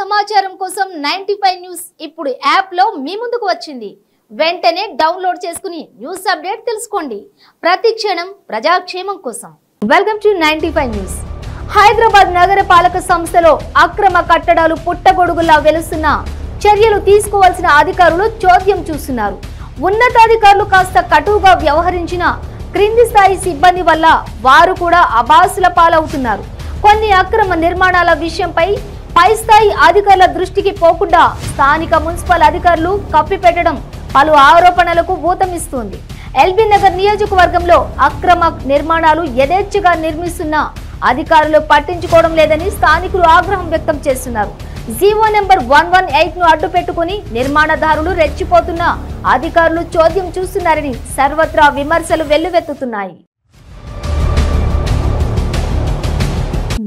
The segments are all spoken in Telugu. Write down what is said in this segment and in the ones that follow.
సమాచారం కోసం 95 న్యూస్ ఇప్పుడు యాప్ లో మీ ముందుకు వచ్చింది. వెంటనే డౌన్లోడ్ చేసుకుని న్యూస్ అప్డేట్ తెలుసుకోండి. ప్రతి క్షణం ప్రజాక్షేమం కోసం. Welcome to 95 news. హైదరాబాద్ నగర పాలక సంస్థలో అక్రమ కట్టడాలు పుట్టగొడుగులా వెలుస్తున్న చర్యలు తీసుకోవాల్సిన అధికారులు చోద్యం చూస్తున్నారు. ఉన్నతాధికారులు కాస్త కటువుగా వ్యవహరించిన క్రింది స్థాయి సిబ్బంది వల్ల వారు కూడా అబాసుల పాలవుతున్నారు. కొన్ని అక్రమ నిర్మాణాల విషయంపై పై స్థాయి అధికారుల దృష్టికి పోకుండా స్థానిక మున్సిపల్ అధికారులు కప్పిపెట్టడం పలు ఆరోపణలకు ఊతమిస్తుంది. ఎల్బీ నగర్ నియోజకవర్గంలో అక్రమ నిర్మాణాలు యథేచ్ఛగా నిర్మిస్తున్న అధికారులు పట్టించుకోవడం లేదని స్థానికులు ఆగ్రహం వ్యక్తం చేస్తున్నారు. జీవో నెంబర్ 118 ను అడ్డు పెట్టుకుని నిర్మాణదారులు రెచ్చిపోతున్న అధికారులు చోద్యం చూస్తున్నారని సర్వత్రా విమర్శలు వెల్లువెత్తుతున్నాయి.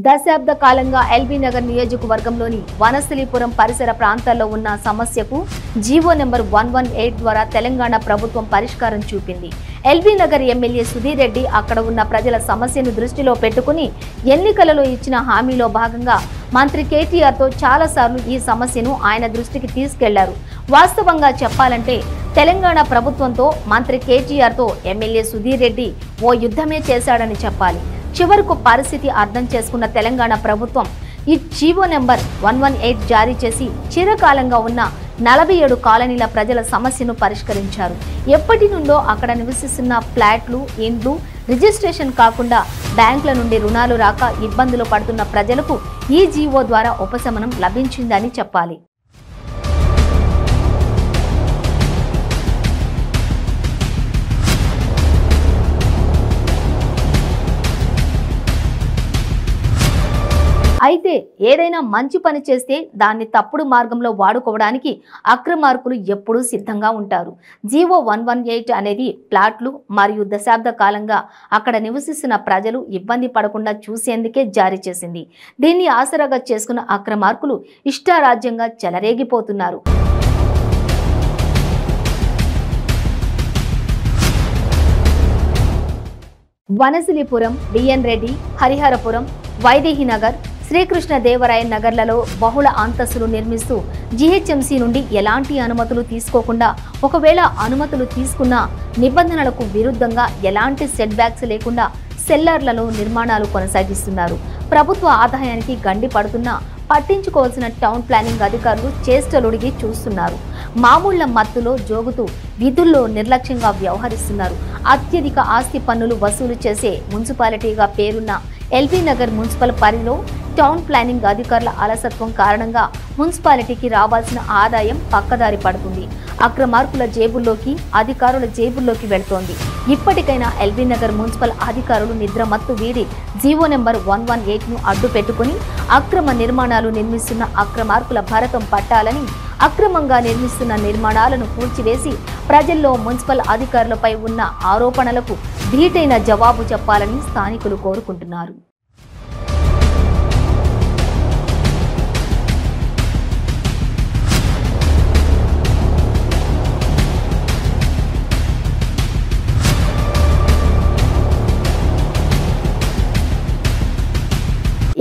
దశాబ్ద కాలంగా ఎల్బీ నగర్ నియోజకవర్గంలోని వనస్థలిపురం పరిసర ప్రాంతాల్లో ఉన్న సమస్యకు జీవో నెంబర్ 118 ద్వారా తెలంగాణ ప్రభుత్వం పరిష్కారం చూపింది. ఎల్బీ నగర్ ఎమ్మెల్యే సుధీర్ రెడ్డి అక్కడ ఉన్న ప్రజల సమస్యను దృష్టిలో పెట్టుకుని ఎన్నికలలో ఇచ్చిన హామీలో భాగంగా మంత్రి కేటీఆర్తో చాలాసార్లు ఈ సమస్యను ఆయన దృష్టికి తీసుకెళ్లారు. వాస్తవంగా చెప్పాలంటే తెలంగాణ ప్రభుత్వంతో మంత్రి కేటీఆర్తో ఎమ్మెల్యే సుధీర్ రెడ్డి ఓ యుద్ధమే చేశాడని చెప్పాలి. చివరకు పరిస్థితి అర్థం చేసుకున్న తెలంగాణ ప్రభుత్వం ఈ జీవో నెంబర్ 118 జారీ చేసి చిరకాలంగా ఉన్న 47 కాలనీల ప్రజల సమస్యను పరిష్కరించారు. ఎప్పటి నుండో అక్కడ నివసిస్తున్న ఫ్లాట్లు, ఇండ్లు రిజిస్ట్రేషన్ కాకుండా బ్యాంకుల నుండి రుణాలు రాక ఇబ్బందులు పడుతున్న ప్రజలకు ఈ జీవో ద్వారా ఉపశమనం లభించిందని చెప్పాలి. అయితే ఏదైనా మంచి పని చేస్తే దాన్ని తప్పుడు మార్గంలో వాడుకోవడానికి అక్రమార్కులు ఎప్పుడూ సిద్ధంగా ఉంటారు. జీవో 118 అనేది ప్లాట్లు మరియు దశాబ్ద కాలంగా అక్కడ నివసిస్తున్న ప్రజలు ఇబ్బంది పడకుండా చూసేందుకే జారీ చేసింది. దీన్ని ఆసరాగా చేసుకున్న అక్రమార్కులు ఇష్టారాజ్యంగా చెలరేగిపోతున్నారు. వనస్థలిపురం, బిఎన్ రెడ్డి, హరిహరపురం, వైదేహి నగర్, శ్రీకృష్ణ దేవరాయ నగర్లలో బహుళ అంతస్తులు నిర్మిస్తూ జీహెచ్ఎంసీ నుండి ఎలాంటి అనుమతులు తీసుకోకుండా, ఒకవేళ అనుమతులు తీసుకున్న నిబంధనలకు విరుద్ధంగా ఎలాంటి సెట్ బ్యాక్స్ లేకుండా సెల్లర్లలో నిర్మాణాలు కొనసాగిస్తున్నారు. ప్రభుత్వ ఆదాయానికి గండి పడుతున్నా పట్టించుకోవాల్సిన టౌన్ ప్లానింగ్ అధికారులు చేష్టలుడిగి చూస్తున్నారు. మామూళ్ల మత్తులో జోగుతూ విధుల్లో నిర్లక్ష్యంగా వ్యవహరిస్తున్నారు. అత్యధిక ఆస్తి పన్నులు వసూలు చేసే మున్సిపాలిటీగా పేరున్న ఎల్బీ నగర్ మున్సిపల్ పరిధిలో టౌన్ ప్లానింగ్ అధికారుల అలసత్వం కారణంగా మున్సిపాలిటీకి రావాల్సిన ఆదాయం పక్కదారి పడుతుంది. అక్రమార్కుల జేబుల్లోకి, అధికారుల జేబుల్లోకి వెళ్తోంది. ఇప్పటికైనా ఎల్బీ నగర్ మున్సిపల్ అధికారులు నిద్రమత్తు వీడి జీవో నెంబర్ 118 ను అడ్డు పెట్టుకుని అక్రమ నిర్మాణాలు నిర్మిస్తున్న అక్రమార్కుల భరతం పట్టాలని, అక్రమంగా నిర్మిస్తున్న నిర్మాణాలను కూల్చివేసి ప్రజల్లో మున్సిపల్ అధికారులపై ఉన్న ఆరోపణలకు ధీటైన జవాబు చెప్పాలని స్థానికులు కోరుకుంటున్నారు.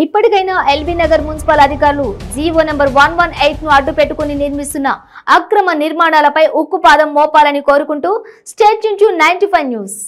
ఇప్పటికైనా ఎల్బీ నగర్ మున్సిపల్ అధికారులు జీవో నెంబర్ 118 ను అడ్డు పెట్టుకుని నిర్మిస్తున్న అక్రమ నిర్మాణాలపై ఉక్కుపాదం మోపాలని కోరుకుంటూ స్టే ట్యూన్ టు 95 న్యూస్.